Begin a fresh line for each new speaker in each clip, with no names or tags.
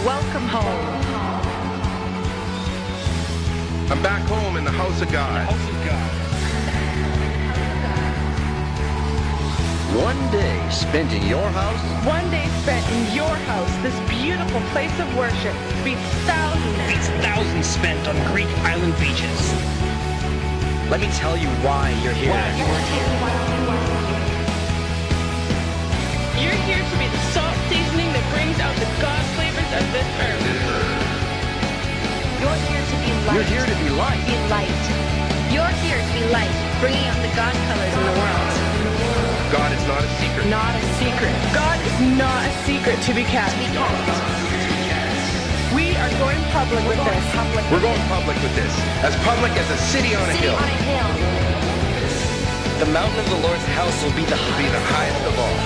Welcome home.
I'm back home in the house of God.
One day spent in your house.
One day spent in your house, this beautiful place of worship, beats thousands
Spent on Greek island beaches.
Let me tell you why you're here.
You're here to be the salt seasoning that brings out the God flavors of this earth.
You're here to be light.
You're here to be light.
Be light. You're here to be light, bringing out the God colors in the world.
God is not a secret.
Not a secret. God is not a secret to be kept. We are going public with this.
We're going public with this. As public as a city on a
City
hill.
on a hill.
The mountain of the Lord's house will be the
highest of all.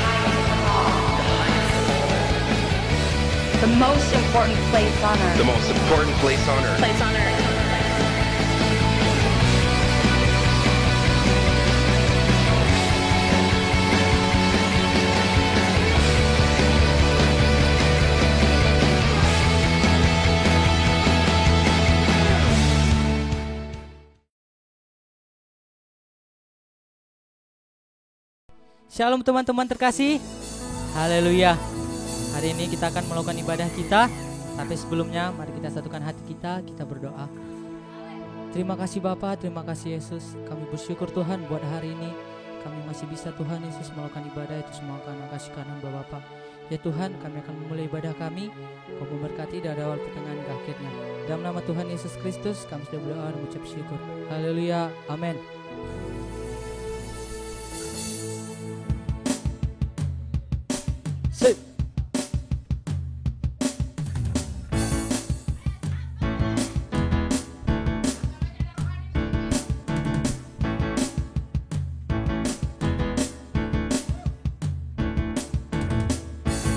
The most important place on earth.
The most important place on earth.
Place on earth.
Shalom teman-teman terkasih. Haleluya. Hari ini kita akan melakukan ibadah kita. Tapi sebelumnya mari kita satukan hati kita berdoa. Terima kasih Bapa, terima kasih Yesus. Kami bersyukur Tuhan buat hari ini. Kami masih bisa Tuhan Yesus melakukan ibadah itu semua karena kasih karunia Bapa. Ya Tuhan, kami akan memulai ibadah kami. Kau memberkati dari awal pertengahan ke akhirnya. Dalam nama Tuhan Yesus Kristus kami sudah berdoa dan mengucap syukur. Haleluya. Amin.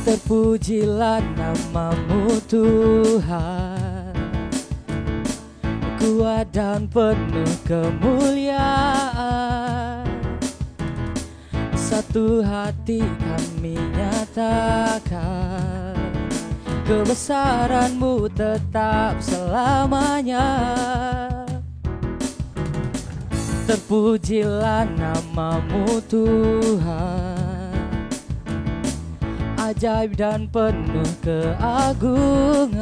Terpujilah namamu Tuhan, kuat dan penuh kemuliaan. Satu hati kami nyatakan, kebesaran-Mu tetap selamanya. Terpujilah namamu Tuhan, ajaib dan penuh keagungan.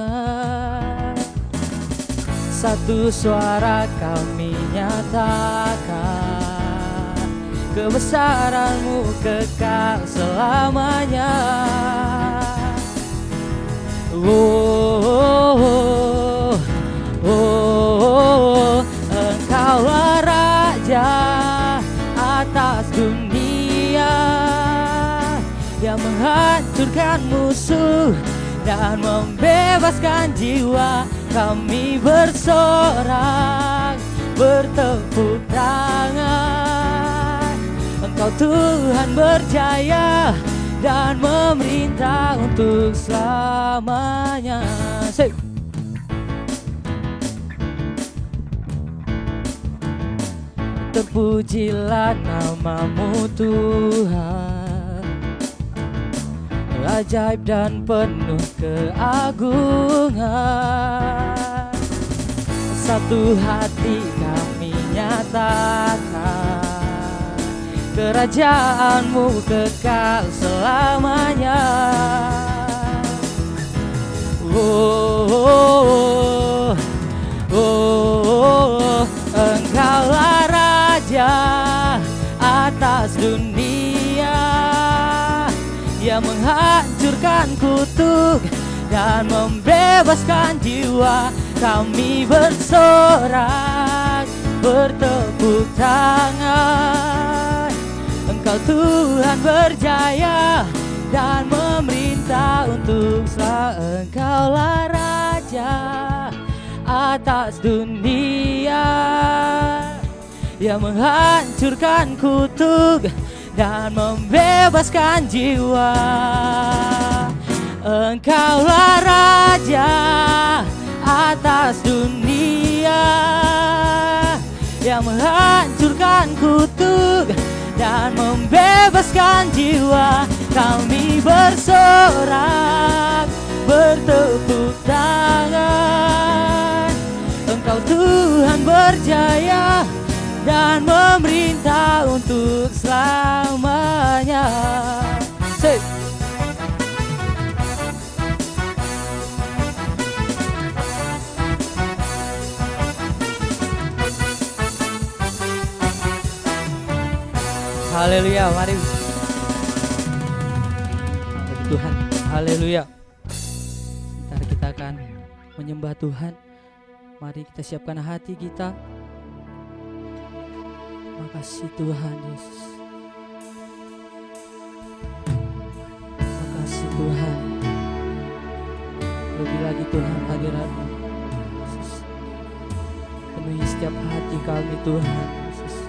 Satu suara kami nyatakan, kebesaran-Mu kekal selamanya. Oh, Engkaulah Raja atas dunia, yang menghancurkan musuh dan membebaskan jiwa. Kami bersorak, bertepuk tangan. Engkau Tuhan berjaya dan memerintah untuk selamanya. Terpujilah namamu Tuhan, ajaib dan penuh keagungan. Satu hati kami nyatakan, kerajaan-Mu kekal selamanya. Engkaulah Raja atas dunia, yang menghancurkan kutuk dan membebaskan jiwa. Kami bersorak, bertepuk tangan. Engkau Tuhan berjaya dan memerintah untuk selamanya. Engkaulah Raja atas dunia, yang menghancurkan kutuk dan membebaskan jiwa. Engkaulah Raja atas dunia, yang menghancurkan kutuk dan membebaskan jiwa. Kami bersorak, bertepuk tangan. Engkau Tuhan berjaya dan memerintah untuk selamanya. Say. Haleluya, mari Tuhan, haleluya. Sebentar kita akan menyembah Tuhan. Mari kita siapkan hati kita. Makasih Tuhan Yesus. Makasih Tuhan. Lebih lagi Tuhan hadirat-Mu Yesus. Penuhi setiap hati kami Tuhan Yesus.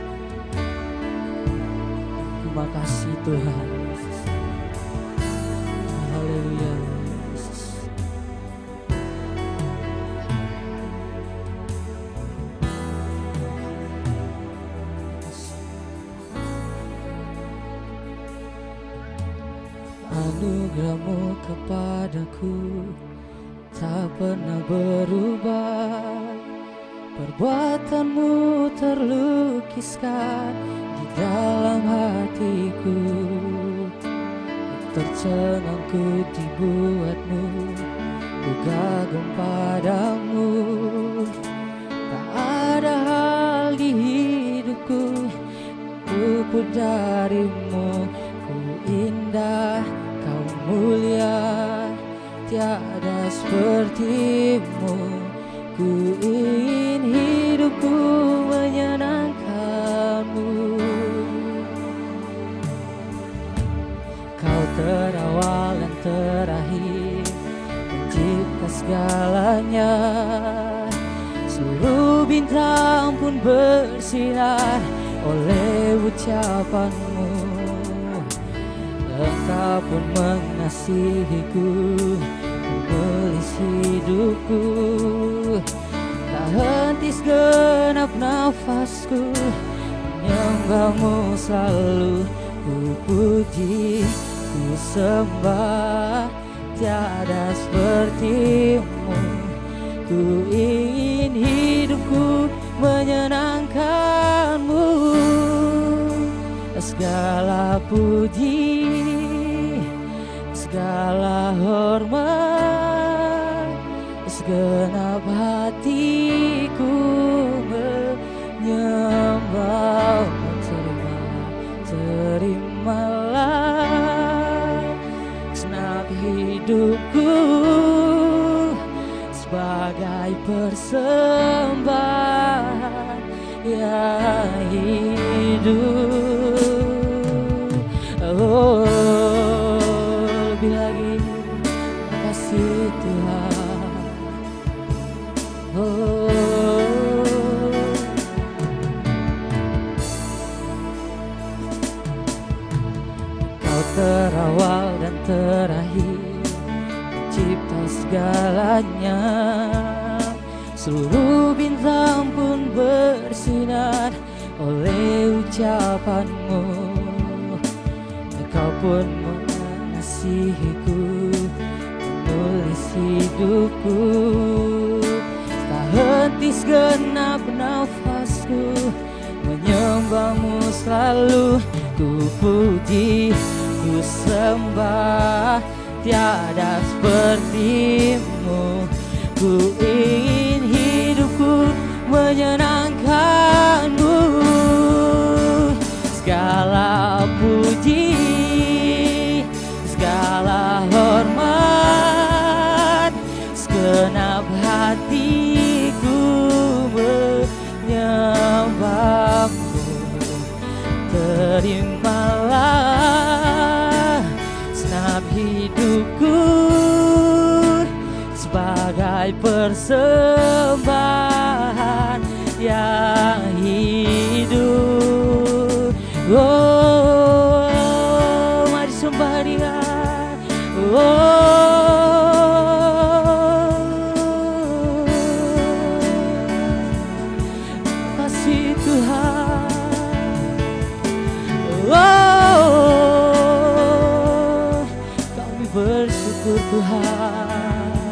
Terima kasih Tuhan Yesus. Haleluya Yesus. Anugerah-Mu kepadaku tak pernah berubah. Perbuatan-Mu terlukiskan di dalam hatiku. Tercengang dibuat-Mu, ku kagum padamu. Tak ada hal di hidupku luput dari-Mu. Ku indah, Kau mulia, tiada seperti-Mu. Ku ingin hidupku menyenangkan-Mu. Kau terawal dan terakhir, mencipta segalanya. Seluruh bintang pun bersinar oleh ucapan-Mu. Engkau pun mengasihiku, menulis hidupku. Tak henti segenap nafasku, menyembah-Mu selalu. Ku puji, ku sembah, tiada seperti-Mu. Ku ingin hidupku menyenangkan-Mu. Segala puji, segala hormat, segenap hatiku menyembah-Mu. Terimalah segenap hidupku sebagai persembahan yang hidup. Oh, lebih lagi makasih Tuhan. Oh, Kau terawal dan terakhir, mencipta segalanya. Seluruh bintang pun bersinar oleh ucapan-Mu. Kau pun mengasihiku, menulis hidupku. Tak henti segenap nafasku, menyembah-Mu selalu. Ku puji, ku sembah, tiada seperti-Mu. Ku ingin hidupku menyenangkan-Mu. Segala puji, segala hormat, segenap hatiku menyembah-Mu. Terimalah segenap hidupku sebagai persembahan yang hidup. Oh, mari sembah Dia. Oh, kasih Tuhan. Oh, kami bersyukur Tuhan.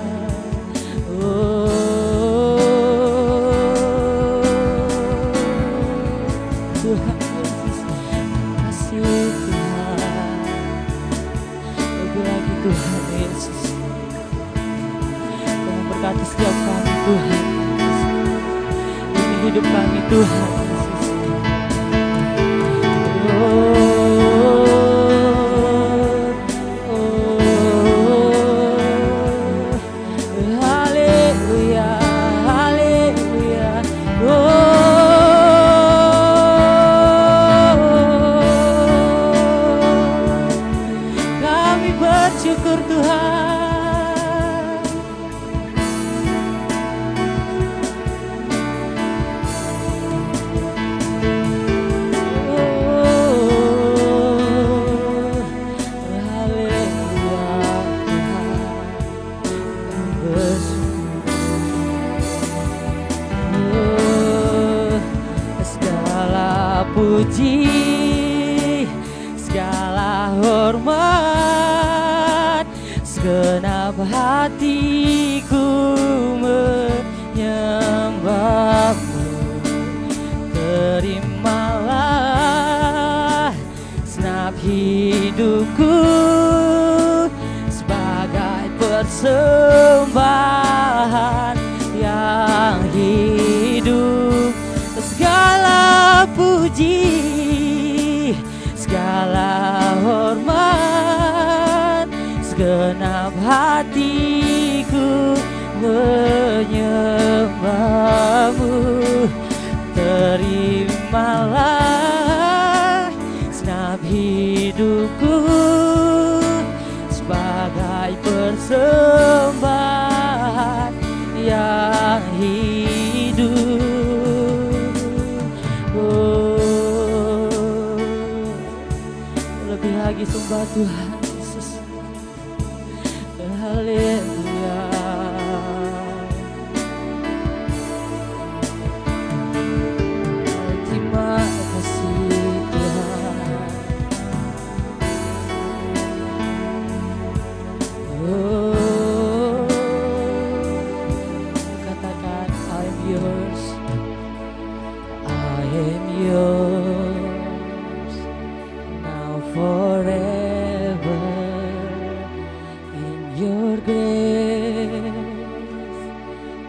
Tuhan Yesus. Kau memberkati setiap kami Tuhan Yesus. Ini hidup kami Tuhan Yesus. Haleluya, haleluya. Kami bersyukur Tuhan. Puji, segala hormat, segenap hatiku menyembahmu. Terimalah segenap hidupku sebagai persembahan yang hidup. Segala puji, segala hormat, segenap hatiku menyembahmu. Terimalah segenap hidupku sebagai persembahan yang hidup. Lebih lagi sembah Tuhan Yesus. Haleluya. Terima kasih Tuhan. Katakan I am yours. I am yours now forever. In your grace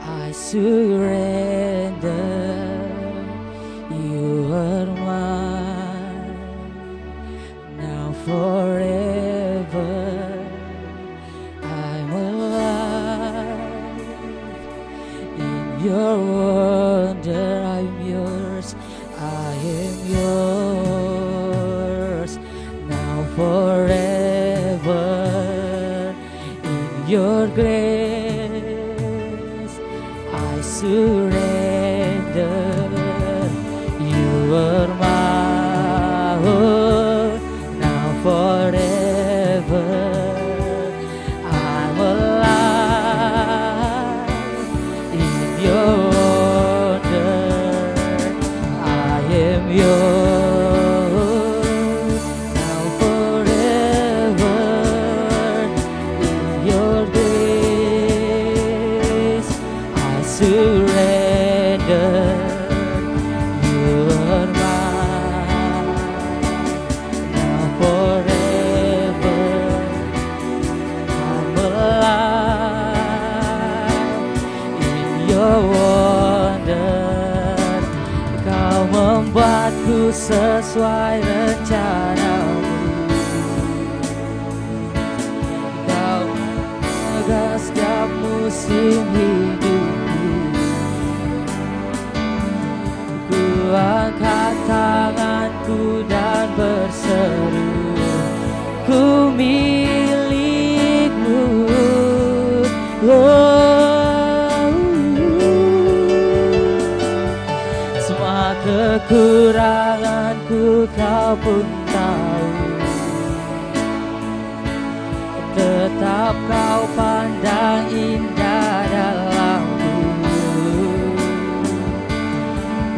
I surrender. You are mine now forever. I'm alive in your wonder. I'm yours. I am yours now forever. In your grace I surrender. You are mine now forever. I'm alive in your wonder. I am yours now forever. In your grace I surrender. You are mine now forever. I'm alive in your wonder. Kau membuatku sesuai rencanamu. Kau menjaga setiap musim hidupku. Ku angkat tanganku dan berseru, ku milikmu. Semua kekuranganku kau pun tahu. Tetap kau pandang indah dalamku.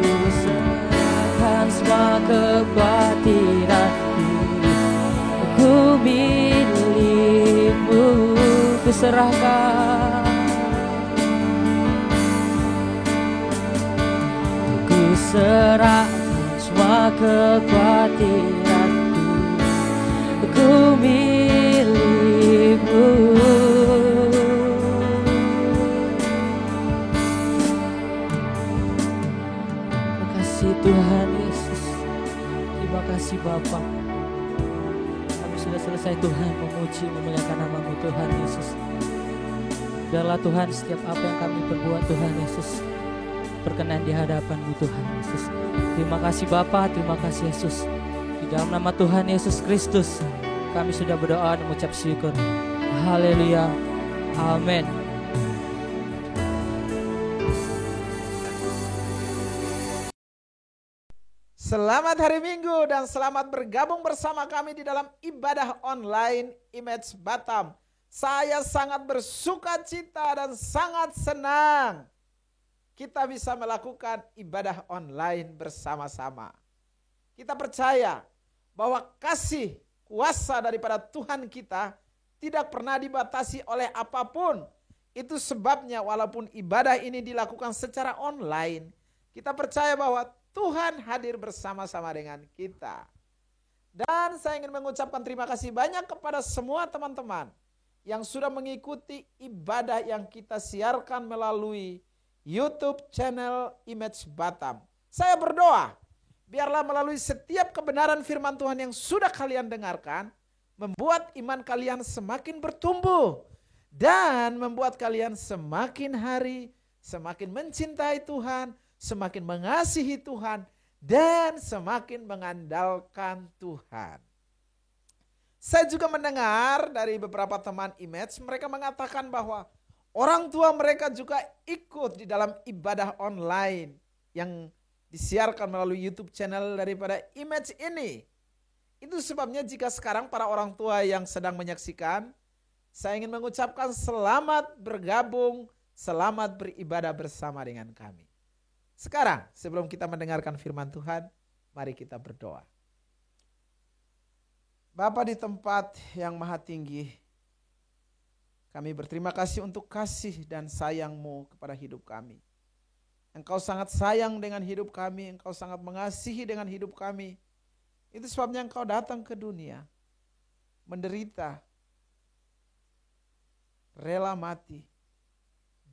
Ku serahkan semua kekhawatiranku. Ku milikmu. Ku serahkan. Ku serahkan semua kekhawatiranku. Ku milikmu. sudah selesai Tuhan memuji memuliakan nama-Mu Tuhan Yesus. Biarlah Tuhan setiap apa yang kami perbuat Tuhan Yesus berkenan di hadapan-Mu Tuhan Yesus. Terima kasih Bapa, terima kasih Yesus. Di dalam nama Tuhan Yesus Kristus kami sudah berdoa dan mengucap syukur. Haleluya. Amin.
Selamat hari Minggu dan selamat bergabung bersama kami di dalam ibadah online Image Batam. Saya sangat bersuka cita dan sangat senang kita bisa melakukan ibadah online bersama-sama. Kita percaya bahwa kasih kuasa daripada Tuhan kita tidak pernah dibatasi oleh apapun. Itu sebabnya walaupun ibadah ini dilakukan secara online, kita percaya bahwa Tuhan hadir bersama-sama dengan kita. Dan saya ingin mengucapkan terima kasih banyak kepada semua teman-teman yang sudah mengikuti ibadah yang kita siarkan melalui YouTube channel Image Batam. Saya berdoa, biarlah melalui setiap kebenaran firman Tuhan yang sudah kalian dengarkan, membuat iman kalian semakin bertumbuh dan membuat kalian semakin hari semakin mencintai Tuhan, semakin mengasihi Tuhan, dan semakin mengandalkan Tuhan. Saya juga mendengar dari beberapa teman Image, mereka mengatakan bahwa orang tua mereka juga ikut di dalam ibadah online yang disiarkan melalui YouTube channel daripada Image ini. Itu sebabnya jika sekarang para orang tua yang sedang menyaksikan, saya ingin mengucapkan selamat bergabung, selamat beribadah bersama dengan kami. Sekarang sebelum kita mendengarkan firman Tuhan, mari kita berdoa. Bapa di tempat yang maha tinggi, kami berterima kasih untuk kasih dan sayang-Mu kepada hidup kami. Engkau sangat sayang dengan hidup kami, Engkau sangat mengasihi dengan hidup kami. Itu sebabnya Engkau datang ke dunia, menderita, rela mati,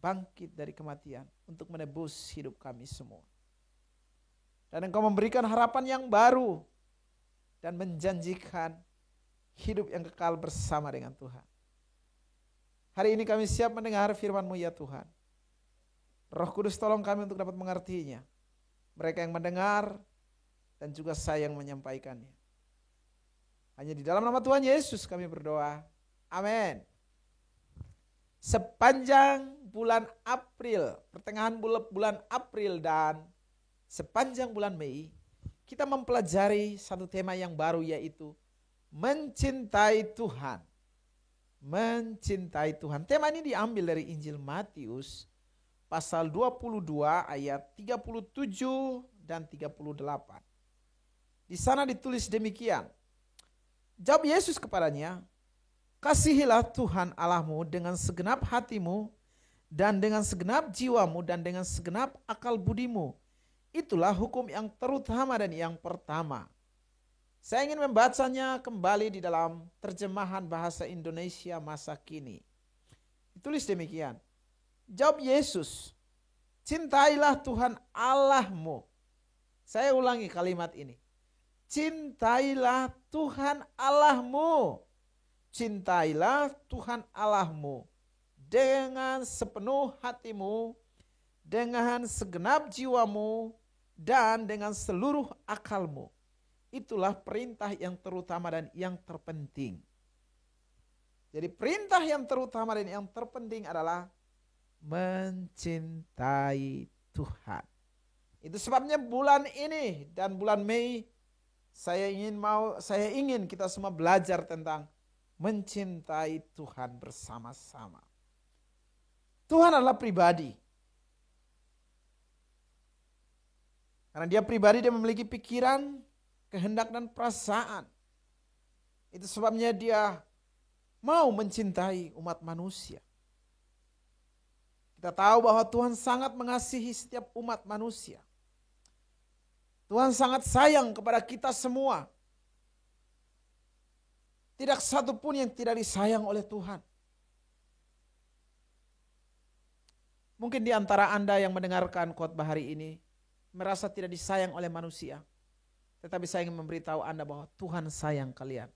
bangkit dari kematian untuk menebus hidup kami semua. Dan Engkau memberikan harapan yang baru dan menjanjikan hidup yang kekal bersama dengan Tuhan. Hari ini kami siap mendengar firman-Mu ya Tuhan. Roh Kudus tolong kami untuk dapat mengertinya. Mereka yang mendengar dan juga saya yang menyampaikannya. Hanya di dalam nama Tuhan Yesus kami berdoa. Amin. Sepanjang bulan April, pertengahan bulan April dan sepanjang bulan Mei, kita mempelajari satu tema yang baru, yaitu mencintai Tuhan. Mencintai Tuhan. Tema ini diambil dari Injil Matius pasal 22 ayat 37 dan 38. Di sana ditulis demikian. Jawab Yesus kepadanya, kasihilah Tuhan Allahmu dengan segenap hatimu dan dengan segenap jiwamu dan dengan segenap akal budimu. Itulah hukum yang terutama dan yang pertama. Saya ingin membacanya kembali di dalam terjemahan bahasa Indonesia masa kini. Ditulis demikian. Jawab Yesus, cintailah Tuhan Allahmu. Saya ulangi kalimat ini. Cintailah Tuhan Allahmu. Cintailah Tuhan Allahmu dengan sepenuh hatimu, dengan segenap jiwamu, dan dengan seluruh akalmu. Itulah perintah yang terutama dan yang terpenting. Jadi perintah yang terutama dan yang terpenting adalah mencintai Tuhan. Itu sebabnya bulan ini dan bulan Mei saya ingin kita semua belajar tentang mencintai Tuhan bersama-sama. Tuhan adalah pribadi. Karena dia pribadi, dia memiliki pikiran, kehendak dan perasaan. Itu sebabnya dia mau mencintai umat manusia. Kita tahu bahwa Tuhan sangat mengasihi setiap umat manusia. Tuhan sangat sayang kepada kita semua. Tidak satu pun yang tidak disayang oleh Tuhan. Mungkin di antara Anda yang mendengarkan khotbah hari ini merasa tidak disayang oleh manusia. Tetapi saya ingin memberitahu Anda bahwa Tuhan sayang kalian.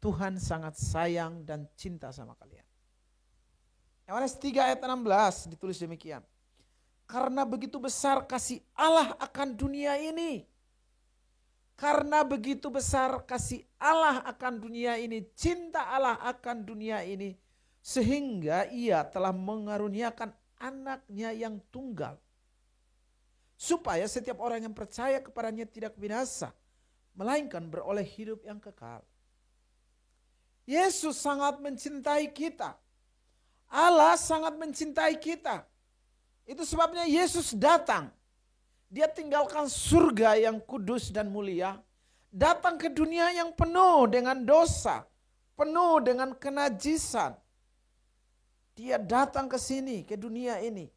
Tuhan sangat sayang dan cinta sama kalian. Yohanes 3 ayat 16 ditulis demikian. Karena begitu besar kasih Allah akan dunia ini. Karena begitu besar kasih Allah akan dunia ini, cinta Allah akan dunia ini, sehingga ia telah mengaruniakan anaknya yang tunggal. Supaya setiap orang yang percaya kepadanya tidak binasa, melainkan beroleh hidup yang kekal. Yesus sangat mencintai kita. Allah sangat mencintai kita. Itu sebabnya Yesus datang. Dia tinggalkan surga yang kudus dan mulia. Datang ke dunia yang penuh dengan dosa. Penuh dengan kenajisan. Dia datang ke sini, ke dunia ini.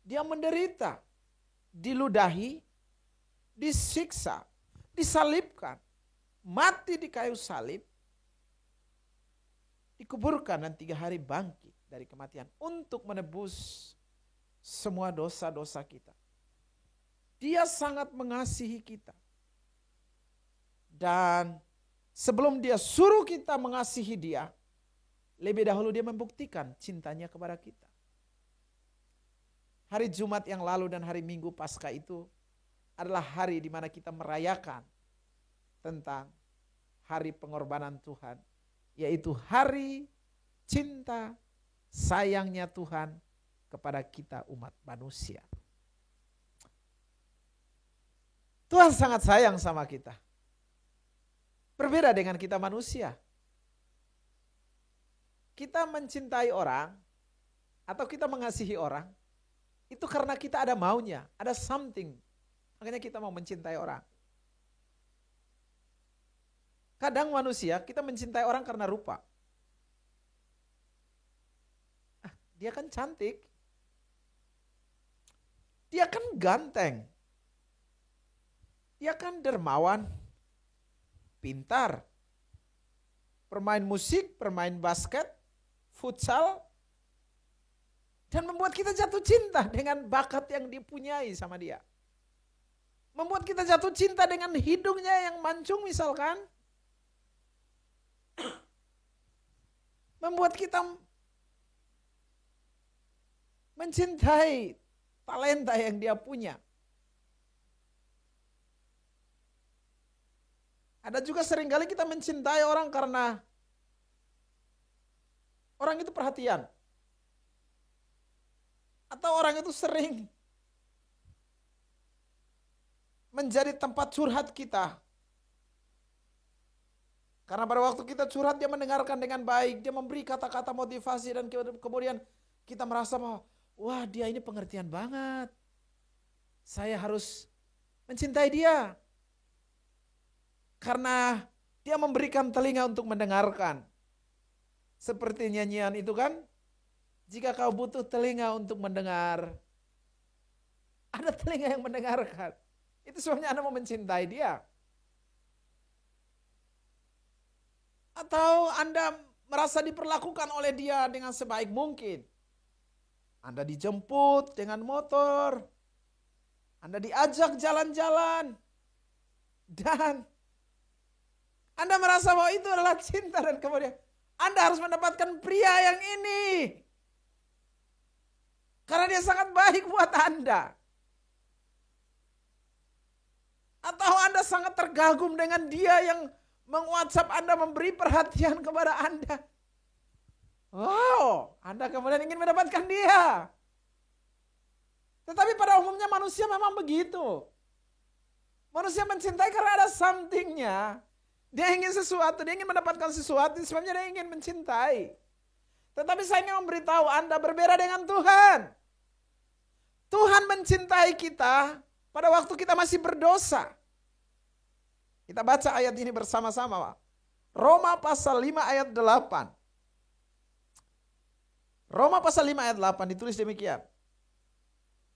Dia menderita. Diludahi. Disiksa. Disalibkan. Mati di kayu salib. Dikuburkan dan 3 hari bangkit dari kematian. Untuk menebus semua dosa-dosa kita. Dia sangat mengasihi kita. Dan sebelum dia suruh kita mengasihi dia, lebih dahulu dia membuktikan cintanya kepada kita. Hari Jumat yang lalu dan hari Minggu Paskah itu adalah hari di mana kita merayakan tentang hari pengorbanan Tuhan. Yaitu hari cinta sayangnya Tuhan kepada kita umat manusia. Tuhan sangat sayang sama kita. Berbeda dengan kita manusia. Kita mencintai orang atau kita mengasihi orang itu karena kita ada maunya, ada something. Makanya kita mau mencintai orang. Kadang manusia kita mencintai orang karena rupa. Dia kan cantik. Dia kan ganteng. Dia kan dermawan, pintar, bermain musik, bermain basket, futsal, dan membuat kita jatuh cinta dengan bakat yang dipunyai sama dia. Membuat kita jatuh cinta dengan hidungnya yang mancung misalkan. Membuat kita mencintai talenta yang dia punya. Ada juga seringkali kita mencintai orang karena orang itu perhatian. Atau orang itu sering menjadi tempat curhat kita. Karena pada waktu kita curhat dia mendengarkan dengan baik. Dia memberi kata-kata motivasi dan kemudian kita merasa bahwa wah dia ini pengertian banget. Saya harus mencintai dia. Karena dia memberikan telinga untuk mendengarkan. Seperti nyanyian itu kan. Jika kau butuh telinga untuk mendengar. Ada telinga yang mendengarkan. Itu sebabnya Anda mau mencintai dia. Atau Anda merasa diperlakukan oleh dia dengan sebaik mungkin. Anda dijemput dengan motor. Anda diajak jalan-jalan. Dan Anda merasa bahwa itu adalah cinta dan kemudian Anda harus mendapatkan pria yang ini. Karena dia sangat baik buat Anda. Atau Anda sangat tergagum dengan dia yang meng-WhatsApp Anda, memberi perhatian kepada Anda. Wow, Anda kemudian ingin mendapatkan dia. Tetapi pada umumnya manusia memang begitu. Manusia mencintai karena ada something-nya. Dia ingin sesuatu, dia ingin mendapatkan sesuatu, sebabnya dia ingin mencintai. Tetapi saya ingin memberitahu Anda berbeda dengan Tuhan. Tuhan mencintai kita pada waktu kita masih berdosa. Kita baca ayat ini bersama-sama. Roma pasal 5 ayat 8. Roma pasal 5 ayat 8 ditulis demikian.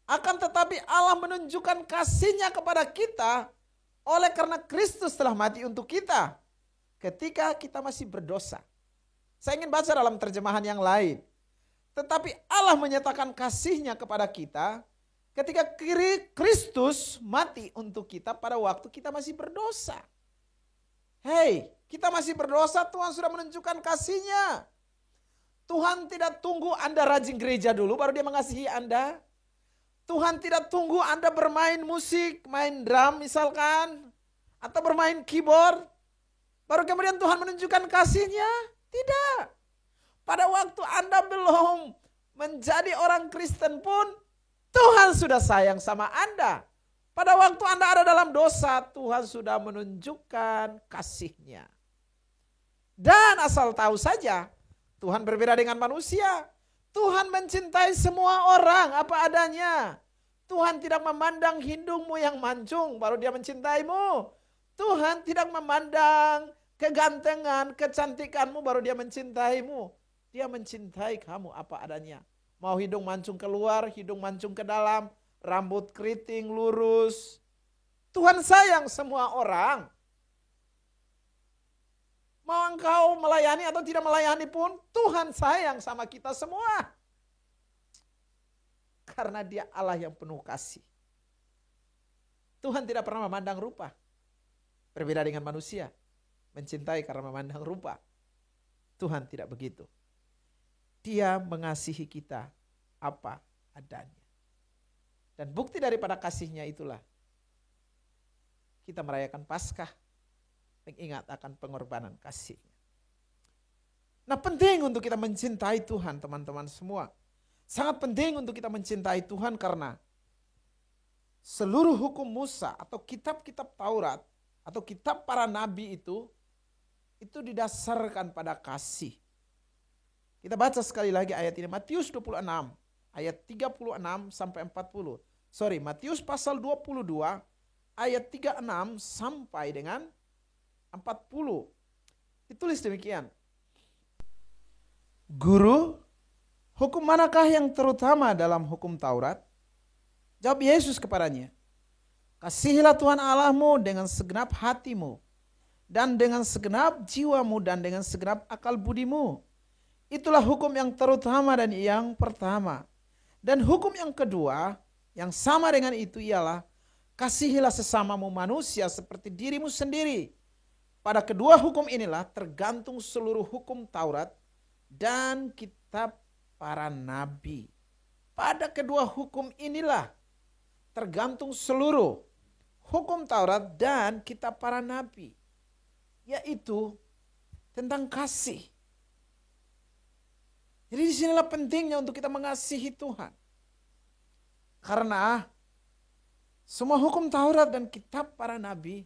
Akan tetapi Allah menunjukkan kasih-Nya kepada kita oleh karena Kristus telah mati untuk kita ketika kita masih berdosa. Saya ingin baca dalam terjemahan yang lain. Tetapi Allah menyatakan kasih-Nya kepada kita ketika Kristus mati untuk kita pada waktu kita masih berdosa. Hei, kita masih berdosa, Tuhan sudah menunjukkan kasih-Nya. Tuhan tidak tunggu Anda rajin gereja dulu baru Dia mengasihi Anda. Tuhan tidak tunggu Anda bermain musik, main drum misalkan, atau bermain keyboard, baru kemudian Tuhan menunjukkan kasih-Nya. Tidak. Pada waktu Anda belum menjadi orang Kristen pun, Tuhan sudah sayang sama Anda. Pada waktu Anda ada dalam dosa, Tuhan sudah menunjukkan kasih-Nya. Dan asal tahu saja, Tuhan berbeda dengan manusia. Tuhan mencintai semua orang apa adanya. Tuhan tidak memandang hidungmu yang mancung, baru Dia mencintaimu. Tuhan tidak memandang kegantengan, kecantikanmu, baru Dia mencintaimu. Dia mencintai kamu apa adanya. Mau hidung mancung keluar, hidung mancung ke dalam, rambut keriting lurus. Tuhan sayang semua orang. Mau engkau melayani atau tidak melayani pun, Tuhan sayang sama kita semua. Karena Dia Allah yang penuh kasih. Tuhan tidak pernah memandang rupa. Berbeda dengan manusia. Mencintai karena memandang rupa. Tuhan tidak begitu. Dia mengasihi kita apa adanya. Dan bukti daripada kasih-Nya itulah kita merayakan Paskah, mengingat akan pengorbanan kasih-Nya. Nah, penting untuk kita mencintai Tuhan, teman-teman semua. Sangat penting untuk kita mencintai Tuhan karena seluruh hukum Musa atau kitab-kitab Taurat atau kitab para nabi itu didasarkan pada kasih. Kita baca sekali lagi ayat ini, Matius 26 ayat 36 sampai 40. Matius pasal 22 ayat 36 sampai dengan 40. Ditulis demikian. Guru, hukum manakah yang terutama dalam hukum Taurat? Jawab Yesus kepadanya, kasihilah Tuhan Allahmu dengan segenap hatimu, dan dengan segenap jiwamu, dan dengan segenap akal budimu. Itulah hukum yang terutama dan yang pertama. Dan hukum yang kedua, yang sama dengan itu ialah, kasihilah sesamamu manusia seperti dirimu sendiri. Pada kedua hukum inilah tergantung seluruh hukum Taurat dan kitab para nabi. Pada kedua hukum inilah tergantung seluruh hukum Taurat dan kitab para nabi. Yaitu tentang kasih. Jadi disinilah pentingnya untuk kita mengasihi Tuhan. Karena semua hukum Taurat dan kitab para nabi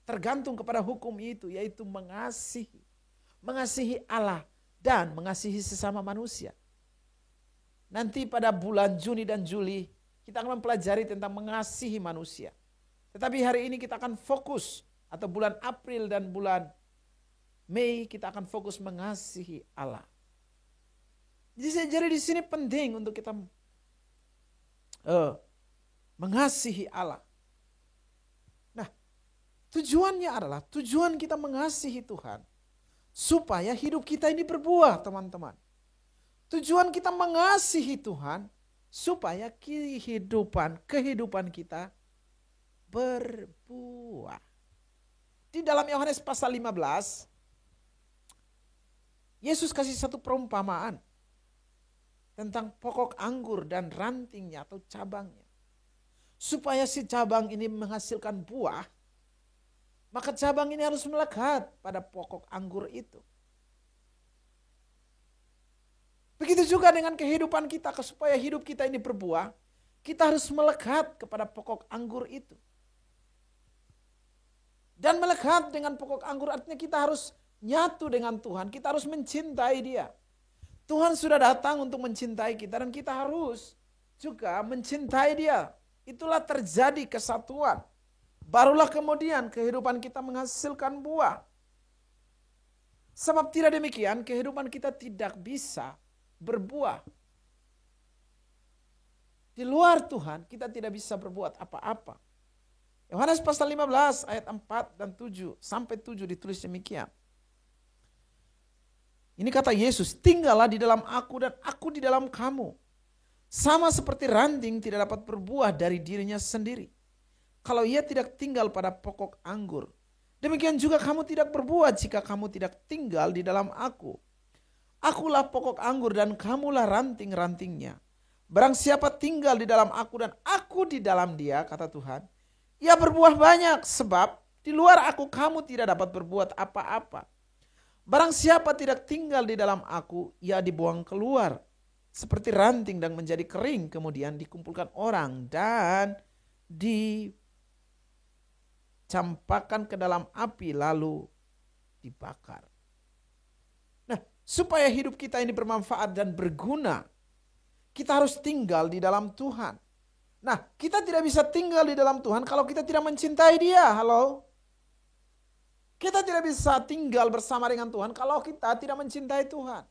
tergantung kepada hukum itu, yaitu mengasihi. Mengasihi Allah dan mengasihi sesama manusia. Nanti pada bulan Juni dan Juli kita akan mempelajari tentang mengasihi manusia. Tetapi hari ini kita akan fokus, atau bulan April dan bulan Mei kita akan fokus mengasihi Allah. Jadi di sini penting untuk kita mengasihi Allah. Nah, tujuannya adalah tujuan kita mengasihi Tuhan supaya hidup kita ini berbuah, teman-teman. Tujuan kita mengasihi Tuhan supaya kehidupan kita berbuah. Di dalam Yohanes pasal 15, Yesus kasih satu perumpamaan tentang pokok anggur dan rantingnya atau cabangnya. Supaya si cabang ini menghasilkan buah, maka cabang ini harus melekat pada pokok anggur itu. Begitu juga dengan kehidupan kita, supaya hidup kita ini berbuah, kita harus melekat kepada pokok anggur itu. Dan melekat dengan pokok anggur artinya kita harus nyatu dengan Tuhan, kita harus mencintai Dia. Tuhan sudah datang untuk mencintai kita dan kita harus juga mencintai Dia. Itulah terjadi kesatuan. Barulah kemudian kehidupan kita menghasilkan buah. Sebab tidak demikian kehidupan kita tidak bisa berbuah. Di luar Tuhan kita tidak bisa berbuat apa-apa. Yohanes pasal 15 ayat 4 dan 7 sampai 7 ditulis demikian. Ini kata Yesus, tinggallah di dalam aku dan aku di dalam kamu. Sama seperti ranting tidak dapat berbuah dari dirinya sendiri, kalau ia tidak tinggal pada pokok anggur. Demikian juga kamu tidak berbuat jika kamu tidak tinggal di dalam aku. Akulah pokok anggur dan kamulah ranting-rantingnya. Barang siapa tinggal di dalam aku dan aku di dalam dia, kata Tuhan, ia berbuah banyak, sebab di luar aku kamu tidak dapat berbuat apa-apa. Barang siapa tidak tinggal di dalam aku, ia dibuang keluar seperti ranting dan menjadi kering, kemudian dikumpulkan orang dan dicampakkan ke dalam api lalu dibakar. Nah, supaya hidup kita ini bermanfaat dan berguna, kita harus tinggal di dalam Tuhan. Nah, kita tidak bisa tinggal di dalam Tuhan kalau kita tidak mencintai Dia. Halo? Kita tidak bisa tinggal bersama dengan Tuhan kalau kita tidak mencintai Tuhan.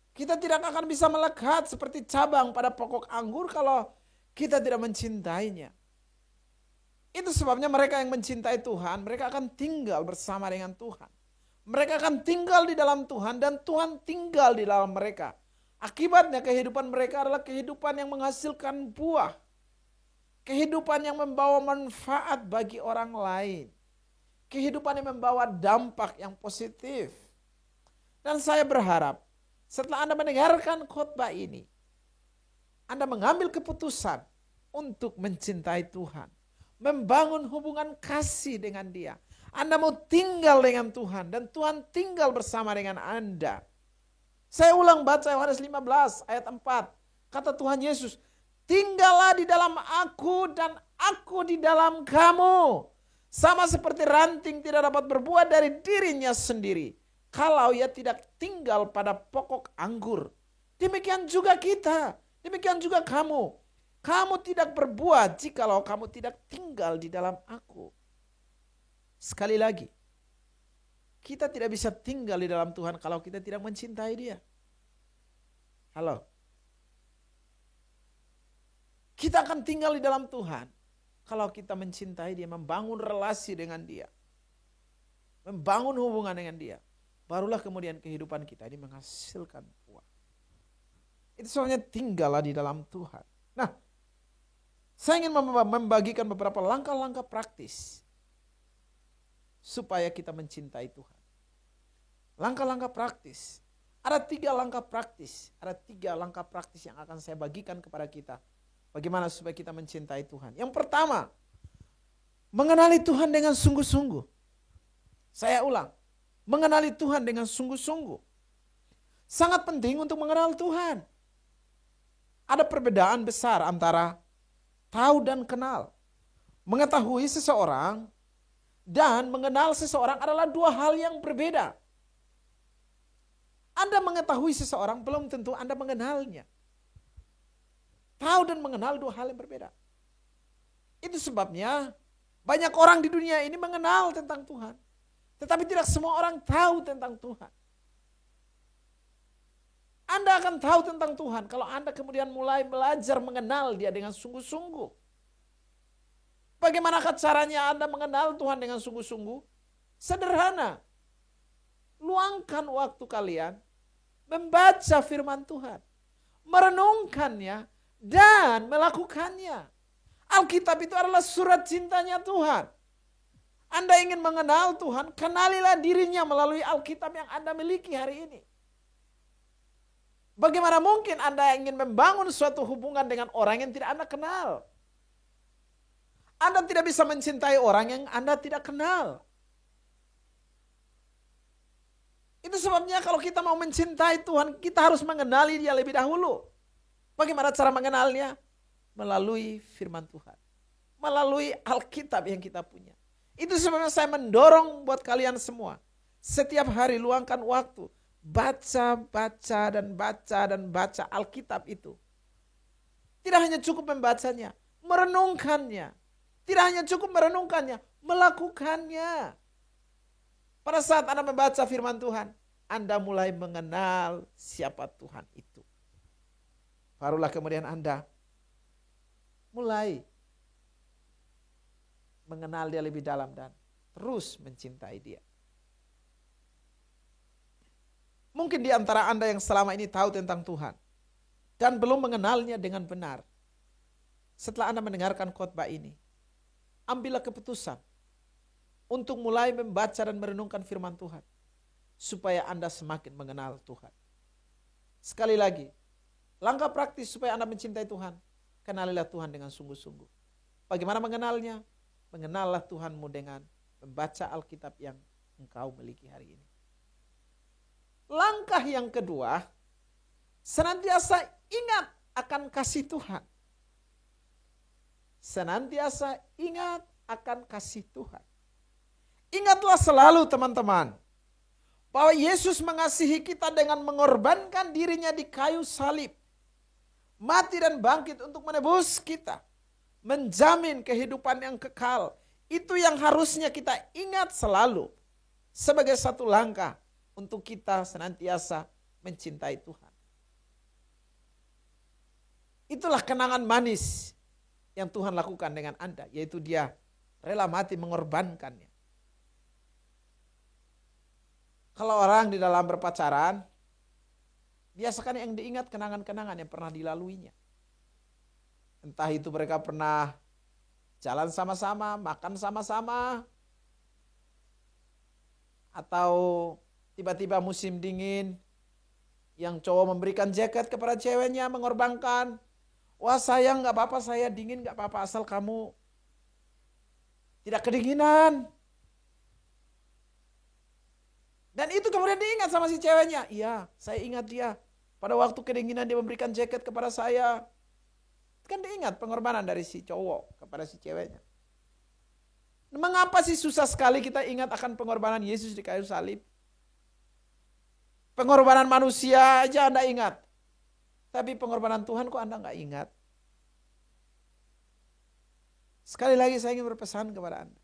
Kita tidak akan bisa melekat seperti cabang pada pokok anggur kalau kita tidak mencintainya. Itu sebabnya mereka yang mencintai Tuhan, mereka akan tinggal bersama dengan Tuhan. Mereka akan tinggal di dalam Tuhan dan Tuhan tinggal di dalam mereka. Akibatnya kehidupan mereka adalah kehidupan yang menghasilkan buah. Kehidupan yang membawa manfaat bagi orang lain. Kehidupan yang membawa dampak yang positif. Dan saya berharap setelah Anda mendengarkan khotbah ini, Anda mengambil keputusan untuk mencintai Tuhan. Membangun hubungan kasih dengan Dia. Anda mau tinggal dengan Tuhan dan Tuhan tinggal bersama dengan Anda. Saya ulang baca Yohanes 15 ayat 4. Kata Tuhan Yesus, tinggallah di dalam aku dan aku di dalam kamu. Sama seperti ranting tidak dapat berbuat dari dirinya sendiri kalau ia tidak tinggal pada pokok anggur. Demikian juga kita, demikian juga kamu. Kamu tidak berbuat jikalau kamu tidak tinggal di dalam aku. Sekali lagi, kita tidak bisa tinggal di dalam Tuhan kalau kita tidak mencintai Dia. Halo. Kita akan tinggal di dalam Tuhan kalau kita mencintai Dia, membangun relasi dengan Dia. Membangun hubungan dengan Dia. Barulah kemudian kehidupan kita ini menghasilkan buah. Itu soalnya tinggallah di dalam Tuhan. Nah, saya ingin membagikan beberapa langkah-langkah praktis supaya kita mencintai Tuhan. Langkah-langkah praktis. Ada 3 langkah praktis. Ada 3 langkah praktis yang akan saya bagikan kepada kita. Bagaimana supaya kita mencintai Tuhan. Yang pertama, mengenali Tuhan dengan sungguh-sungguh. Saya ulang, mengenali Tuhan dengan sungguh-sungguh. Sangat penting untuk mengenal Tuhan. Ada perbedaan besar antara tahu dan kenal. Mengetahui seseorang dan mengenal seseorang adalah 2 hal yang berbeda. Anda mengetahui seseorang belum tentu Anda mengenalnya. Tahu dan mengenal 2 hal yang berbeda. Itu sebabnya banyak orang di dunia ini mengenal tentang Tuhan. Tetapi tidak semua orang tahu tentang Tuhan. Anda akan tahu tentang Tuhan kalau Anda kemudian mulai belajar mengenal Dia dengan sungguh-sungguh. Bagaimanakah caranya Anda mengenal Tuhan dengan sungguh-sungguh? Sederhana. Luangkan waktu kalian membaca firman Tuhan. Merenungkannya dan melakukannya. Alkitab itu adalah surat cintanya Tuhan. Anda ingin mengenal Tuhan, kenalilah dirinya melalui Alkitab yang Anda miliki hari ini. Bagaimana mungkin Anda ingin membangun suatu hubungan dengan orang yang tidak Anda kenal? Anda tidak bisa mencintai orang yang Anda tidak kenal. Itu sebabnya kalau kita mau mencintai Tuhan, kita harus mengenali Dia lebih dahulu. Bagaimana cara mengenalnya? Melalui firman Tuhan. Melalui Alkitab yang kita punya. Itu sebabnya saya mendorong buat kalian semua. Setiap hari luangkan waktu. Baca dan baca Alkitab itu. Tidak hanya cukup membacanya, merenungkannya. Tidak hanya cukup merenungkannya, melakukannya. Pada saat Anda membaca firman Tuhan, Anda mulai mengenal siapa Tuhan itu. Barulah kemudian Anda mulai mengenal Dia lebih dalam dan terus mencintai Dia. Mungkin di antara Anda yang selama ini tahu tentang Tuhan dan belum mengenalnya dengan benar. Setelah Anda mendengarkan khotbah ini, ambillah keputusan untuk mulai membaca dan merenungkan firman Tuhan. Supaya Anda semakin mengenal Tuhan. Sekali lagi, langkah praktis supaya Anda mencintai Tuhan. Kenalilah Tuhan dengan sungguh-sungguh. Bagaimana mengenalnya? Mengenallah Tuhanmu dengan membaca Alkitab yang engkau miliki hari ini. Langkah yang kedua, senantiasa ingat akan kasih Tuhan. Senantiasa ingat akan kasih Tuhan. Ingatlah selalu teman-teman, bahwa Yesus mengasihi kita dengan mengorbankan dirinya di kayu salib. Mati dan bangkit untuk menebus kita. Menjamin kehidupan yang kekal. Itu yang harusnya kita ingat selalu. Sebagai satu langkah untuk kita senantiasa mencintai Tuhan. Itulah kenangan manis yang Tuhan lakukan dengan Anda. Yaitu Dia rela mati mengorbankannya. Kalau orang di dalam berpacaran, biasakan yang diingat kenangan-kenangan yang pernah dilaluinya. Entah itu mereka pernah jalan sama-sama, makan sama-sama, atau tiba-tiba musim dingin, yang cowok memberikan jaket kepada ceweknya, mengorbankan. Wah sayang gak apa-apa, saya dingin gak apa-apa, asal kamu tidak kedinginan. Dan itu kemudian diingat sama si ceweknya. Iya, saya ingat dia. Pada waktu kedinginan dia memberikan jaket kepada saya. Kan diingat pengorbanan dari si cowok kepada si ceweknya. Mengapa sih susah sekali kita ingat akan pengorbanan Yesus di kayu salib? Pengorbanan manusia aja Anda ingat. Tapi pengorbanan Tuhan kok Anda nggak ingat? Sekali lagi saya ingin berpesan kepada Anda.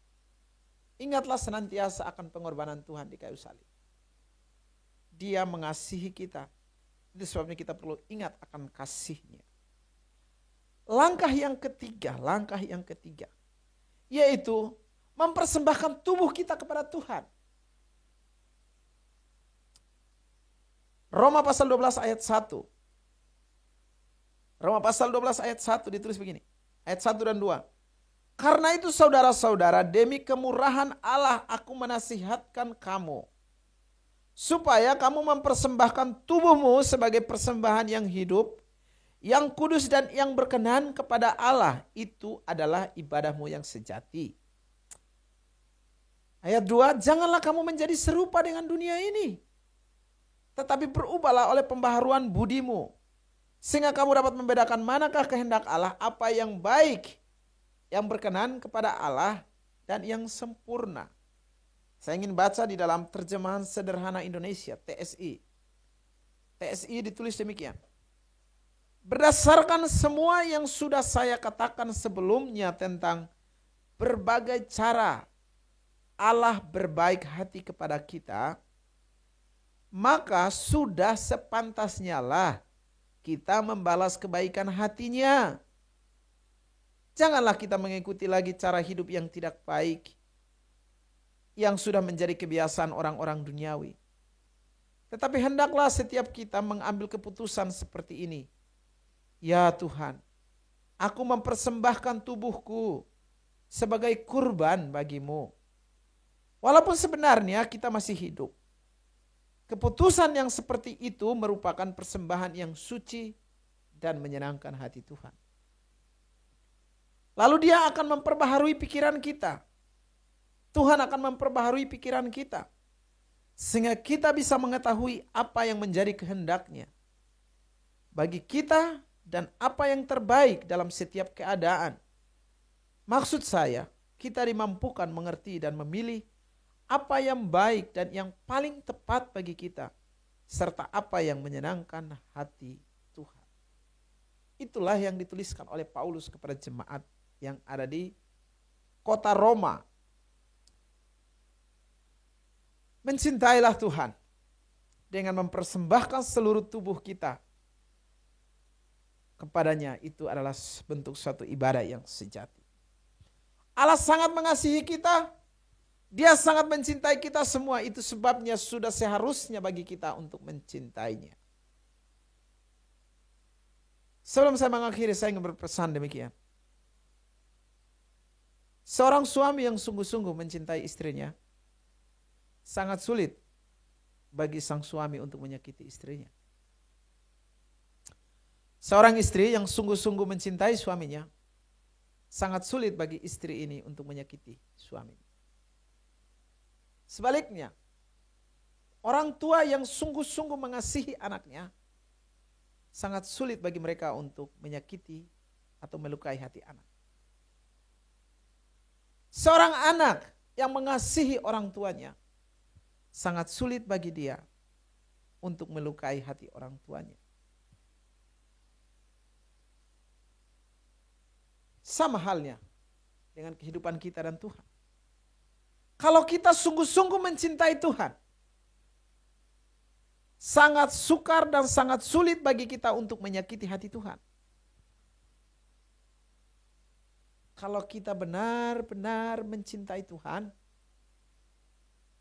Ingatlah senantiasa akan pengorbanan Tuhan di kayu salib. Dia mengasihi kita. Itu sebabnya kita perlu ingat akan kasih-Nya. Langkah yang ketiga, yaitu mempersembahkan tubuh kita kepada Tuhan. Roma pasal 12 ayat 1. Roma pasal 12 ayat 1 ditulis begini. Ayat 1 dan 2. Karena itu saudara-saudara, demi kemurahan Allah aku menasihatkan kamu, supaya kamu mempersembahkan tubuhmu sebagai persembahan yang hidup, yang kudus dan yang berkenan kepada Allah. Itu adalah ibadahmu yang sejati. Ayat 2, janganlah kamu menjadi serupa dengan dunia ini, tetapi berubahlah oleh pembaharuan budimu, sehingga kamu dapat membedakan manakah kehendak Allah, apa yang baik, yang berkenan kepada Allah, dan yang sempurna. Saya ingin baca di dalam terjemahan sederhana Indonesia, TSI. TSI ditulis demikian. Berdasarkan semua yang sudah saya katakan sebelumnya tentang berbagai cara Allah berbaik hati kepada kita, maka sudah sepantasnya lah kita membalas kebaikan hatinya. Janganlah kita mengikuti lagi cara hidup yang tidak baik, yang sudah menjadi kebiasaan orang-orang duniawi. Tetapi hendaklah setiap kita mengambil keputusan seperti ini. Ya Tuhan, aku mempersembahkan tubuhku sebagai kurban bagimu. Walaupun sebenarnya kita masih hidup. Keputusan yang seperti itu merupakan persembahan yang suci dan menyenangkan hati Tuhan. Lalu Dia akan memperbaharui pikiran kita. Tuhan akan memperbaharui pikiran kita. Sehingga kita bisa mengetahui apa yang menjadi kehendak-Nya bagi kita dan apa yang terbaik dalam setiap keadaan. Maksud saya, kita dimampukan mengerti dan memilih apa yang baik dan yang paling tepat bagi kita, serta apa yang menyenangkan hati Tuhan. Itulah yang dituliskan oleh Paulus kepada jemaat yang ada di kota Roma. Mencintailah Tuhan dengan mempersembahkan seluruh tubuh kita kepadanya. Itu adalah bentuk suatu ibadah yang sejati. Allah sangat mengasihi kita. Dia sangat mencintai kita semua. Itu sebabnya sudah seharusnya bagi kita untuk mencintainya. Sebelum saya mengakhiri, saya ingin berpesan demikian. Seorang suami yang sungguh-sungguh mencintai istrinya, sangat sulit bagi sang suami untuk menyakiti istrinya. Seorang istri yang sungguh-sungguh mencintai suaminya, sangat sulit bagi istri ini untuk menyakiti suaminya. Sebaliknya, orang tua yang sungguh-sungguh mengasihi anaknya, sangat sulit bagi mereka untuk menyakiti atau melukai hati anak. Seorang anak yang mengasihi orang tuanya, sangat sulit bagi dia untuk melukai hati orang tuanya. Sama halnya dengan kehidupan kita dan Tuhan. Kalau kita sungguh-sungguh mencintai Tuhan, sangat sukar dan sangat sulit bagi kita untuk menyakiti hati Tuhan. Kalau kita benar-benar mencintai Tuhan,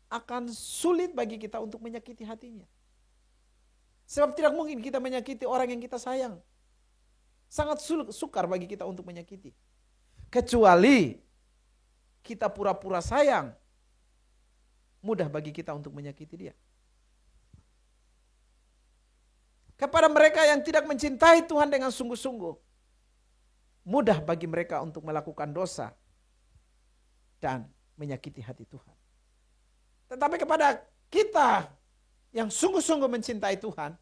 akan sulit bagi kita untuk menyakiti hatinya. Sebab tidak mungkin kita menyakiti orang yang kita sayang. Sangat sukar bagi kita untuk menyakiti. Kecuali kita pura-pura sayang, mudah bagi kita untuk menyakiti dia. Kepada mereka yang tidak mencintai Tuhan dengan sungguh-sungguh, mudah bagi mereka untuk melakukan dosa dan menyakiti hati Tuhan. Tetapi kepada kita yang sungguh-sungguh mencintai Tuhan,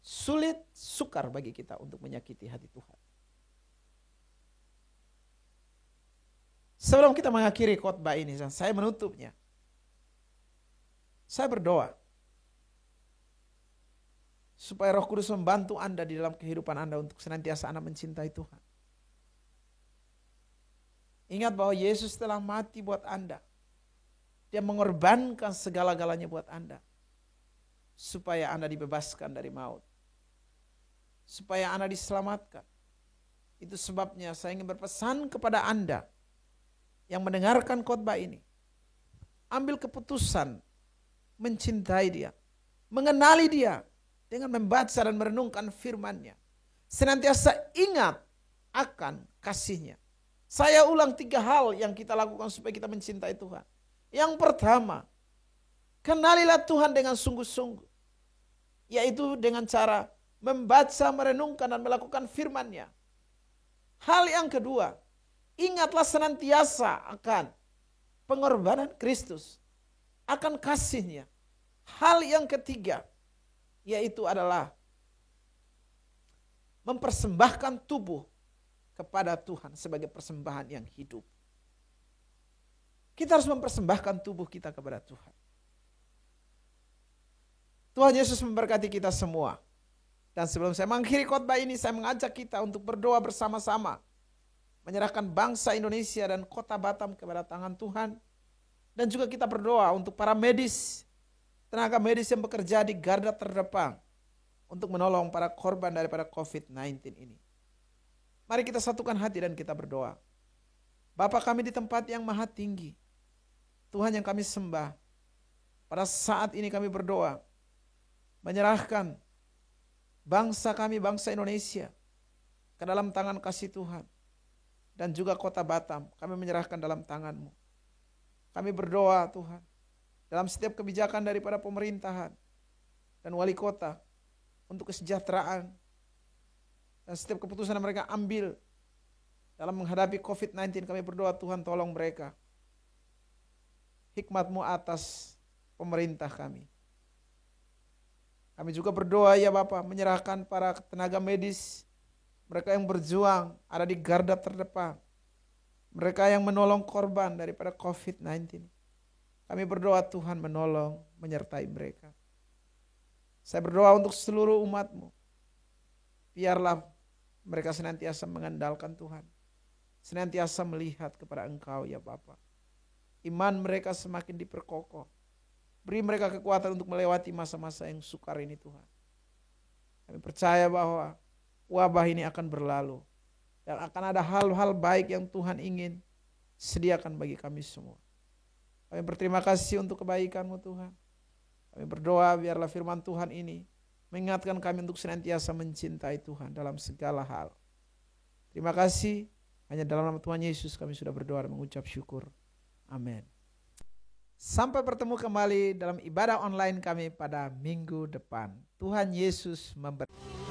sulit, sukar bagi kita untuk menyakiti hati Tuhan. Sebelum kita mengakhiri khotbah ini, saya menutupnya. Saya berdoa supaya Roh Kudus membantu Anda di dalam kehidupan Anda untuk senantiasa Anda mencintai Tuhan. Ingat bahwa Yesus telah mati buat Anda. Dia mengorbankan segala-galanya buat Anda. Supaya Anda dibebaskan dari maut. Supaya Anda diselamatkan. Itu sebabnya saya ingin berpesan kepada Anda yang mendengarkan khotbah ini. Ambil keputusan mencintai dia. Mengenali dia. Dengan membaca dan merenungkan firman-Nya. Senantiasa ingat akan kasih-Nya. Saya ulang 3 hal yang kita lakukan supaya kita mencintai Tuhan. Yang pertama, kenalilah Tuhan dengan sungguh-sungguh. Yaitu dengan cara membaca, merenungkan, dan melakukan firman-Nya. Hal yang kedua, ingatlah senantiasa akan pengorbanan Kristus. Akan kasih-Nya. Hal yang ketiga, yaitu adalah mempersembahkan tubuh kepada Tuhan sebagai persembahan yang hidup. Kita harus mempersembahkan tubuh kita kepada Tuhan. Tuhan Yesus memberkati kita semua. Dan sebelum saya mengakhiri khotbah ini, saya mengajak kita untuk berdoa bersama-sama. Menyerahkan bangsa Indonesia dan kota Batam kepada tangan Tuhan. Dan juga kita berdoa untuk para medis, tenaga medis yang bekerja di garda terdepan untuk menolong para korban daripada COVID-19 ini. Mari kita satukan hati dan kita berdoa. Bapa kami di tempat yang maha tinggi, Tuhan yang kami sembah, pada saat ini kami berdoa, menyerahkan bangsa kami, bangsa Indonesia, ke dalam tangan kasih Tuhan. Dan juga kota Batam, kami menyerahkan dalam tangan-Mu. Kami berdoa Tuhan, dalam setiap kebijakan daripada pemerintahan dan wali kota untuk kesejahteraan dan setiap keputusan yang mereka ambil dalam menghadapi COVID-19, kami berdoa Tuhan tolong mereka. Hikmat-Mu atas pemerintah kami. Kami juga berdoa ya Bapa, menyerahkan para tenaga medis, mereka yang berjuang ada di garda terdepan, mereka yang menolong korban daripada COVID-19. Kami berdoa Tuhan menolong, menyertai mereka. Saya berdoa untuk seluruh umat-Mu. Biarlah mereka senantiasa mengandalkan Tuhan. Senantiasa melihat kepada Engkau ya Bapa. Iman mereka semakin diperkokoh. Beri mereka kekuatan untuk melewati masa-masa yang sukar ini Tuhan. Kami percaya bahwa wabah ini akan berlalu. Dan akan ada hal-hal baik yang Tuhan ingin sediakan bagi kami semua. Kami berterima kasih untuk kebaikan-Mu Tuhan. Kami berdoa biarlah firman Tuhan ini mengingatkan kami untuk senantiasa mencintai Tuhan dalam segala hal. Terima kasih. Hanya dalam nama Tuhan Yesus kami sudah berdoa dan mengucap syukur. Amin. Sampai bertemu kembali dalam ibadah online kami pada minggu depan. Tuhan Yesus memberkati.